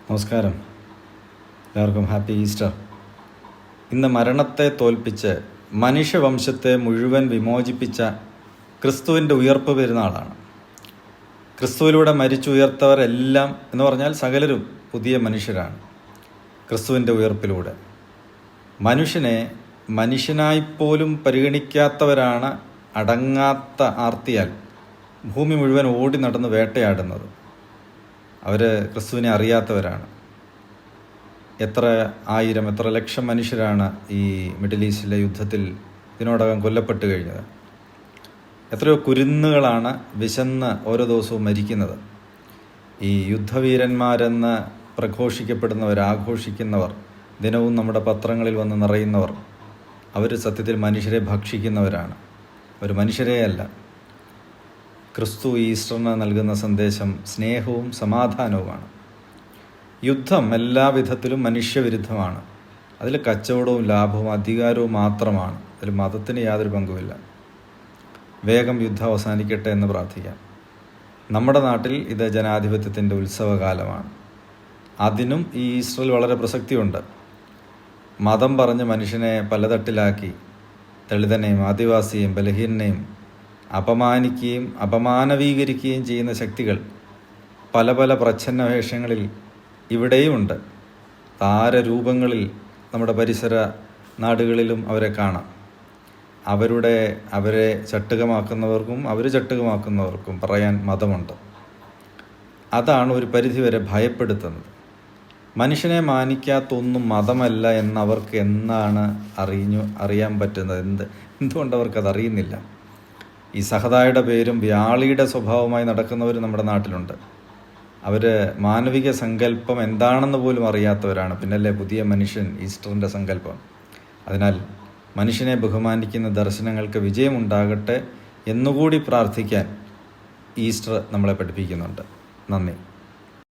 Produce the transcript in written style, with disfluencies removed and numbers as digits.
നമസ്കാരം, എല്ലാവർക്കും happy Easter. ഇന്ന് മരണത്തെ തോൽപ്പിച്ച് മനുഷ്യവംശത്തെ മുഴുവൻ വിമോചിപ്പിച്ച ക്രിസ്തുവിൻ്റെ ഉയർപ്പ് പെരുന്നാളാണ്. ക്രിസ്തുവിലൂടെ മരിച്ചുയർത്തവരെല്ലാം എന്ന് പറഞ്ഞാൽ സകലരും പുതിയ മനുഷ്യരാണ്. ക്രിസ്തുവിൻ്റെ ഉയർപ്പിലൂടെ മനുഷ്യനെ മനുഷ്യനായിപ്പോലും പരിഗണിക്കാത്തവരാണ് അടങ്ങാത്ത ആർത്തിയാൽ ഭൂമി മുഴുവൻ ഓടി നടന്ന് വേട്ടയാടുന്നത്. അവർ ക്രിസ്തുവിനെ അറിയാത്തവരാണ്. എത്ര ആയിരം എത്ര ലക്ഷം മനുഷ്യരാണ് ഈ മിഡിൽ ഈസ്റ്റിലെ യുദ്ധത്തിൽ ഇതിനോടകം കൊല്ലപ്പെട്ട് കഴിഞ്ഞത്. എത്രയോ കുരുന്നുകളാണ് വിശന്ന് ഓരോ ദിവസവും മരിക്കുന്നത്. ഈ യുദ്ധവീരന്മാരെന്ന് പ്രഘോഷിക്കപ്പെടുന്നവർ, ആഘോഷിക്കുന്നവർ, ദിനവും നമ്മുടെ പത്രങ്ങളിൽ വന്ന് നിറയുന്നവർ, അവർ സത്യത്തിൽ മനുഷ്യരെ ഭക്ഷിക്കുന്നവരാണ്. അവർ മനുഷ്യരേ അല്ല. ക്രിസ്തു ഈസ്റ്ററിന് നൽകുന്ന സന്ദേശം സ്നേഹവും സമാധാനവുമാണ്. യുദ്ധം എല്ലാ വിധത്തിലും മനുഷ്യവിരുദ്ധമാണ്. അതിൽ കച്ചവടവും ലാഭവും അധികാരവും മാത്രമാണ്. അതിൽ മതത്തിന് യാതൊരു പങ്കുമില്ല. വേഗം യുദ്ധം അവസാനിക്കട്ടെ എന്ന് പ്രാർത്ഥിക്കാം. നമ്മുടെ നാട്ടിൽ ഇത് ജനാധിപത്യത്തിൻ്റെ ഉത്സവകാലമാണ്. അതിനും ഈ ഈസ്റ്ററിൽ വളരെ പ്രസക്തിയുണ്ട്. മതം പറഞ്ഞ് മനുഷ്യനെ പലതട്ടിലാക്കി ദളിതനെയും ആദിവാസിയെയും ബലഹീനനെയും അപമാനിക്കുകയും അപമാനവീകരിക്കുകയും ചെയ്യുന്ന ശക്തികൾ പല പല പ്രച്ഛന്ന വേഷങ്ങളിൽ ഇവിടെയുമുണ്ട്. താരരൂപങ്ങളിൽ നമ്മുടെ പരിസര നാടുകളിലും അവരെ കാണാം. അവരെ ചട്ടുകമാക്കുന്നവർക്കും അവർ ചട്ടുകമാക്കുന്നവർക്കും പറയാൻ മതമുണ്ട്. അതാണ് ഒരു പരിധിവരെ ഭയപ്പെടുത്തുന്നത്. മനുഷ്യനെ മാനിക്കാത്തൊന്നും മതമല്ല എന്നവർക്ക് എന്നാണ് അറിയാൻ പറ്റുന്നത്? എന്തുകൊണ്ടവർക്കത് അറിയുന്നില്ല? ഈ സഹതായുടെ പേരും വ്യാളിയുടെ സ്വഭാവമായി നടക്കുന്നവർ നമ്മുടെ നാട്ടിലുണ്ട്. അവർ മാനവിക സങ്കല്പം എന്താണെന്ന് പോലും അറിയാത്തവരാണ്. പിന്നല്ലേ പുതിയ മനുഷ്യൻ, ഈസ്റ്ററിൻ്റെ സങ്കല്പം. അതിനാൽ മനുഷ്യനെ ബഹുമാനിക്കുന്ന ദർശനങ്ങൾക്ക് വിജയമുണ്ടാകട്ടെ എന്നുകൂടി പ്രാർത്ഥിക്കാൻ ഈസ്റ്റർ നമ്മളെ പഠിപ്പിക്കുന്നുണ്ട്. നന്ദി.